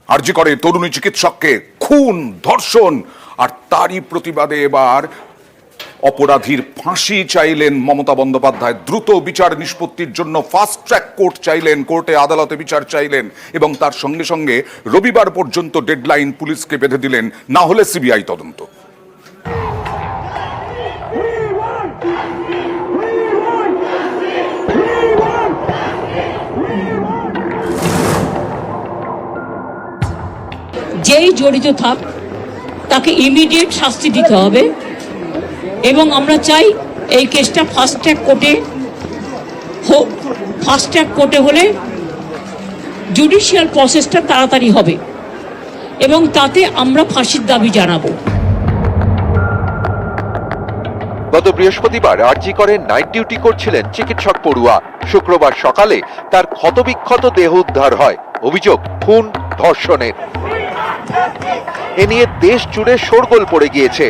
আরজি করে তরুণী চিকিৎসককে খুন, ধর্ষণ, আর তারই প্রতিবাদে এবার অপরাধীর ফাঁসি চাইলেন মমতা বন্দ্যোপাধ্যায়। দ্রুত বিচার নিষ্পত্তির জন্য ফাস্ট ট্র্যাক কোর্ট চাইলেন, কোর্টে আদালতে বিচার চাইলেন এবং তার সঙ্গে সঙ্গে রবিবার পর্যন্ত ডেডলাইন পুলিশকে বেঁধে দিলেন, না হলে সিবিআই তদন্ত। যেই জড়িত থাক তাকে ইমিডিয়েট শাস্তি দিতে হবে এবং আমরা চাই এই কেসটা ফাস্ট ট্র্যাক কোর্টে হোক। ফাস্ট ট্র্যাক কোর্টে হলে জুডিশিয়াল প্রসেসটা তাড়াতাড়ি হবে এবং তাতে আমরা ফাঁসির দাবি জানাবো। গত বৃহস্পতিবার আরজি করে নাইট ডিউটি করছিলেন চিকিৎসক পড়ুয়া। শুক্রবার সকালে তার ক্ষতবিক্ষত দেহ উদ্ধার হয়। অভিযোগ খুন, ধর্ষণের। এ নিয়ে দেশ জুড়ে শোরগোল পড়ে গিয়েছে।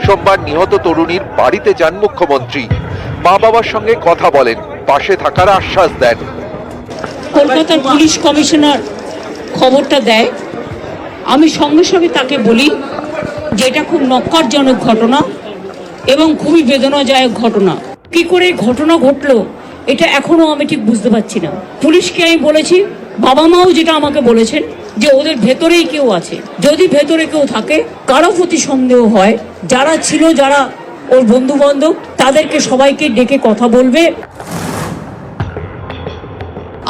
সোমবার নিহত তরুণীর বাড়িতে যান মুখ্যমন্ত্রী। মা বাবার সঙ্গে কথা বলেন, পাশে থাকার আশ্বাস দেন। কলকাতার পুলিশ কমিশনার খবরটা দেয়, আমি সঙ্গে সঙ্গে তাকে বলি যে এটা খুব নক্কারজনক ঘটনা এবং খুবই বেদনাদায়ক ঘটনা। কি করে ঘটনা ঘটলো এটা এখনো আমি ঠিক বুঝতে পারছি না। পুলিশকে আমি বলেছি, বাবা মাও যেটা আমাকে বলেছেন যে ওদের ভেতরেই কেউ আছে। যদি ভেতরে কেউ থাকে, কারো প্রতি সন্দেহ হয়, যারা ছিল, যারা ওর বন্ধু বান্ধব, তাদেরকে সবাইকে ডেকে কথা বলবে।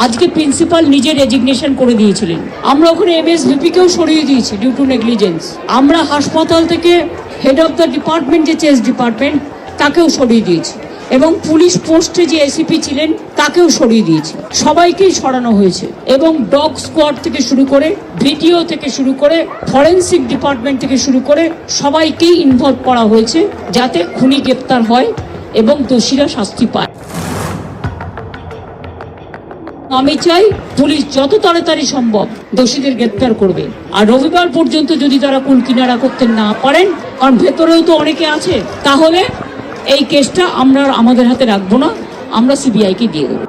আজকে প্রিন্সিপাল নিজে রেজিগনেশন করে দিয়েছিলেন। আমরা ওখানে এমএসভিপি কেও সরিয়ে দিয়েছি ডিউ টু নেগলিজেন্স। আমরা হাসপাতাল থেকে হেড অফ দ্য ডিপার্টমেন্ট, যে চেস্ট ডিপার্টমেন্ট, তাকেও সরিয়ে দিয়েছি এবং পুলিশ পোস্টে যে এসিপি ছিলেন তাকেও সরিয়ে দিয়েছি। সবাইকেই সরানো হয়েছে এবং ডগ স্কোয়াড থেকে শুরু করে, ভিডিও থেকে শুরু করে, ফরেন্সিক ডিপার্টমেন্ট থেকে শুরু করে সবাইকেই ইনভলভ করা হয়েছে যাতে খুনি গ্রেপ্তার হয় এবং দোষীরা শাস্তি পায়। আমি চাই পুলিশ যত তাড়াতাড়ি সম্ভব দোষীদের গ্রেপ্তার করবে। আর রবিবার পর্যন্ত যদি তারা কুল কিনারা করতে না পারেন, কারণ ভেতরেও তো অনেকে আছে, তাহলে এই কেসটা আমরা আমাদের হাতে রাখবো না, আমরা সিবিআই কে দিয়ে দেবো।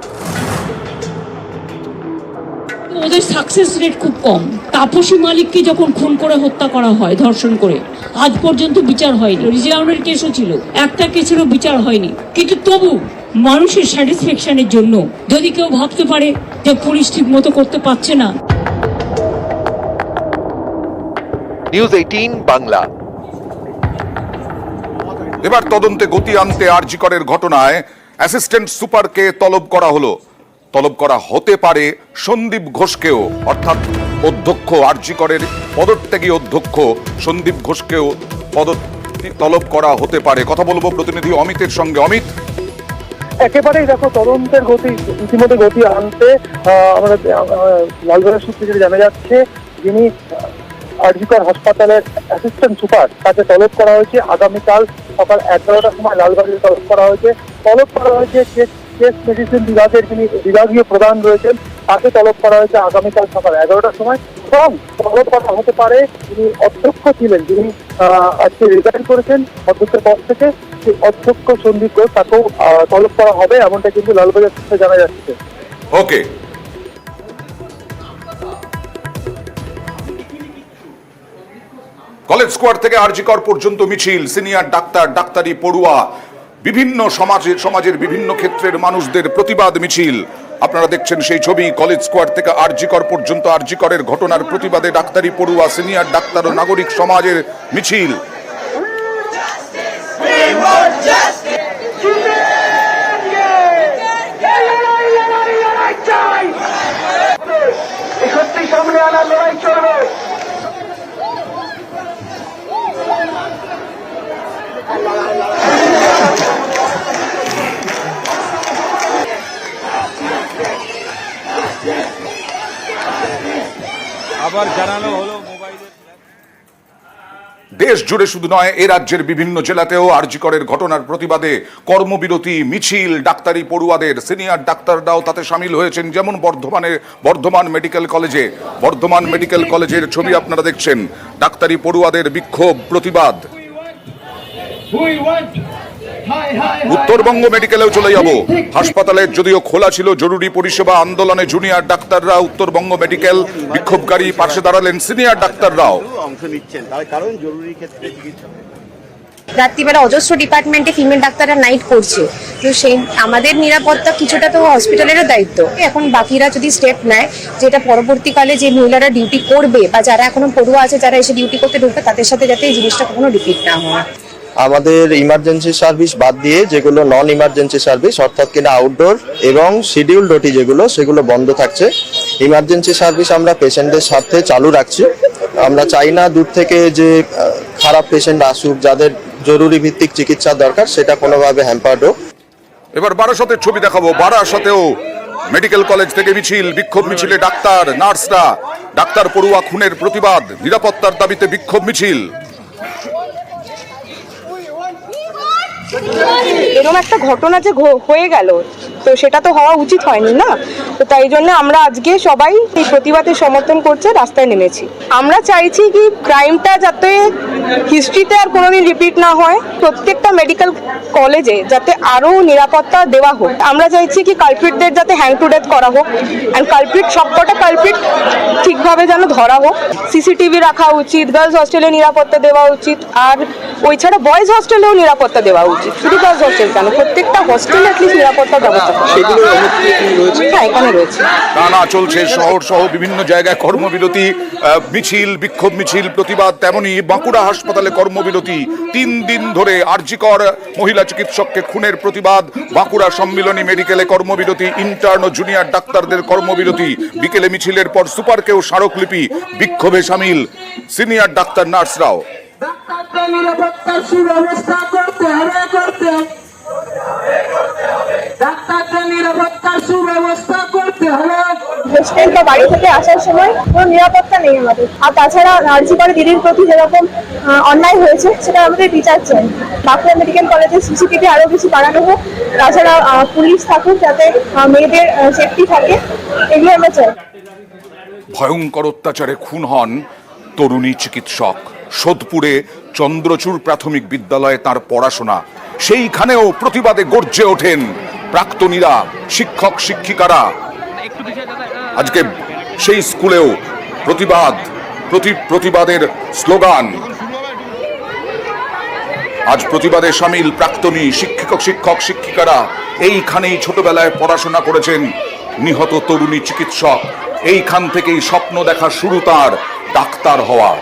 ওদের সাকসেস রেট খুব কম। তাপসী মালিককে যখন খুন করে হত্যা করা হয়, ধর্ষণ করে, আজ পর্যন্ত বিচার হয়নি। রিজাউনের কেসও ছিল, একটা কেসেরও বিচার হয়নি। কিন্তু তবু মানুষের স্যাটিসফ্যাকশনের জন্য যদি কেউ ভাবতে পারে যে পুলিশ ঠিক মতো করতে পারছে না। নিউজ 18 বাংলা। এবার তদন্তে গতি আনতে আরজি করের ঘটনায় অ্যাসিস্ট্যান্ট সুপারকে তলব করা হলো। তলব করা হতে পারে সন্দীপ ঘোষকেও, অর্থাৎ অধ্যক্ষ, আরজি করের পদত্যাগী অধ্যক্ষ সন্দীপ ঘোষকেও তলব করা হতে পারে। কথা বলবো প্রতিনিধি অমিতের সঙ্গে। অমিত, একেবারেই দেখো, তদন্তের গতি ইতিমধ্যে গতি আনতে আমরা লালগড়ের সূত্রে যেটা জানা যাচ্ছে, যিনি আরজিকর হাসপাতালের অ্যাসিস্ট্যান্ট সুপার, তাকে তলব করা হয়েছে আগামীকাল সকাল 11টার সময় লালগড়ে তলব করা হয়েছে। তলব করা হয়েছে কেস মেডিসিন বিভাগের যিনি বিভাগীয় প্রধান রয়েছেন, তাকে তলব করা হয়েছে আগামীকাল সকাল 11টার সময়। এবং তলব করা হতে পারে যিনি অধ্যক্ষ ছিলেন, যিনি আজকে রিজাইন করেছেন অধ্যক্ষের পদ থেকে, সেই অধ্যক্ষ সন্দীপ ঘোষ, তাকেও তলব করা হবে, এমনটা কিন্তু লালবাজার সূত্রে জানা যাচ্ছে। ওকে। কলেজ স্কোয়ার থেকে আরজি কর পর্যন্ত মিছিল, সিনিয়র ডাক্তার, ডাক্তারি পড়ুয়া, বিভিন্ন সমাজের বিভিন্ন ক্ষেত্রের মানুষদের প্রতিবাদ মিছিল। আপনারা দেখছেন সেই ছবি। কলেজ স্কোয়ার থেকে আরজি কর পর্যন্ত আরজি করের ঘটনার প্রতিবাদে ডাক্তারি পড়ুয়া, সিনিয়র ডাক্তার ও নাগরিক সমাজের মিছিল। সামনে আনার লড়াই চলবে। আবার জানানো হলো মোবাইলের। দেশ জুড়ে শুধু নয়, এ রাজ্যের বিভিন্ন জেলাতেও আরজি করের ঘটনার প্রতিবাদে কর্মবিরতি মিছিল ডাক্তারি পড়ুয়াদের। সিনিয়র ডাক্তাররাও তাতে সামিল হয়েছেন, যেমন বর্ধমান মেডিকেল কলেজে। বর্ধমান মেডিকেল কলেজের ছবি আপনারা দেখছেন। ডাক্তারি পড়ুয়াদের বিক্ষোভ, প্রতিবাদ। উত্তরবঙ্গ মেডিকেলেও চলে যাব। হাসপাতালের যদিও খোলা ছিল জরুরি পরিষেবা, আন্দোলনে জুনিয়র ডাক্তাররা, উত্তরবঙ্গ মেডিকেল বিক্ষোভকারী পাশে দাঁড়ালেন সিনিয়র ডাক্তাররাও। অংশ নিচ্ছেন তার কারণ জরুরি ক্ষেত্রে চিকিৎসা রাত্রিবেলা অজস্র ডিপার্টমেন্টে ফিমেল ডাক্তাররা নাইট করছে, তো সেই আমাদের নিরাপত্তা কিছুটা তো হসপিটালেরও দায়িত্ব। এখন বাকিরা যদি স্টেপ নেয়, যেটা পরবর্তীকালে যে মহিলারা ডিউটি করবে বা যারা এখনো পড়ুয়া আছে যারা এসে ডিউটি করতে ঢুকবে তাদের সাথে যাতে এই জিনিসটা কখনো রিপিট না হয়। আমাদের ইমার্জেন্সি সার্ভিস বাদ দিয়ে যেগুলো নন ইমার্জেন্সি সার্ভিস অর্থাৎ কিনা আউটডোর এবং শিডিউল ওটি সেগুলো বন্ধ থাকছে। ইমার্জেন্সি সার্ভিস আমরা পেশেন্টদের সাথে চালু রাখছি। আমরা চাই না দূর থেকে যে খারাপ পেশেন্ট আসুক, যাদের জরুরি ভিত্তিক চিকিৎসা দরকার সেটা কোনোভাবে হ্যাম্পার্ড হোক। এবার বারাসতের ছবি দেখাবো। বারাসতেও মেডিকেল কলেজ থেকে মিছিল, বিক্ষোভ মিছিলে ডাক্তার নার্সরা, ডাক্তার পড়ুয়া খুনের প্রতিবাদ, নিরাপত্তার দাবিতে বিক্ষোভ মিছিল। এরকম একটা ঘটনা যে হয়ে গেল, তো সেটা তো হওয়া উচিত হয়নি না। তো তাই জন্য আমরা আজকে সবাই এই প্রতিবাদের সমর্থন করছে, রাস্তায় নেমেছি। আমরা চাইছি কি ক্রাইমটা যাতে হিস্ট্রিতে আর কোনোদিন রিপিট না হয়, প্রত্যেকটা মেডিকেল কলেজে যাতে আরও নিরাপত্তা দেওয়া হোক। আমরা চাইছি কি কালপ্রিটদের যাতে হ্যাং টু ডেথ করা হোক, অ্যান্ড কালপ্রিট সবকটা কালপ্রিট ঠিকভাবে যেন ধরা হোক। সিসিটিভি রাখা উচিত, গার্লস হস্টেলে নিরাপত্তা দেওয়া উচিত, আর ওই ছাড়া বয়েজ হস্টেলেও নিরাপত্তা দেওয়া উচিত। শুধু গার্লস হস্টেল কেন, প্রত্যেকটা হস্টেলে অ্যাটলিস্ট নিরাপত্তা ব্যবস্থা সেগুলো রয়েছে। হ্যাঁ, এখানে রয়েছে। টানা চলছে শহর সহ বিভিন্ন জায়গায় কর্মবিরতি, মিছিল, বিক্ষোভ মিছিল, প্রতিবাদ। তেমনি বাঁকুড়া হাসপাতালে কর্মবিরতি 3 দিন ধরে। আরজিকর মহিলা চিকিৎসককে খুনের প্রতিবাদ। বাঁকুড়া সম্মিলনী মেডিকেলে কর্মবিরতি, ইন্টার্ন ও জুনিয়র ডাক্তারদের কর্মবিরতি। বিকেলে মিছিলের পর সুপারকেও স্মারকলিপি, বিক্ষোভে সামিল সিনিয়র ডাক্তার নার্সরাও। নিরাপত্তার সুব্যবস্থা করতে হবে, ডাক্তারদের নিরাপত্তার সুব্যবস্থা করতে হবে। হোস্টেল বা বাড়ি থেকে আসার সময় কোনো নিরাপত্তা নেই আমাদের। আর তাছাড়া আরজি করে দিদির প্রতি যেরকম অন্যায় হয়েছে সেটা আমাদের বিচার চাই। বাঁকুড়া মেডিকেল কলেজের সিসিটিভি আরও বেশি বাড়ানো হোক, তাছাড়া পুলিশ থাকুক যাতে মেয়েদের সেফটি থাকে, এগুলো আমরা চাই। ভয়ঙ্কর অত্যাচারে খুন হন তরুণী চিকিৎসক। সোদপুরে চন্দ্রচূড় প্রাথমিক বিদ্যালয়ে তার পড়াশোনা, সেইখানেও প্রতিবাদে গর্জে ওঠেন প্রাক্তনীরা, শিক্ষক শিক্ষিকারা। আজকে সেই স্কুলেও প্রতিবাদের স্লোগান। আজ প্রতিবাদে সামিল প্রাক্তনী শিক্ষক শিক্ষিকারা। এইখানেই ছোটবেলায় পড়াশোনা করেছেন নিহত তরুণী চিকিৎসক। এইখান থেকেই স্বপ্ন দেখা শুরু তার ডাক্তার হওয়ার।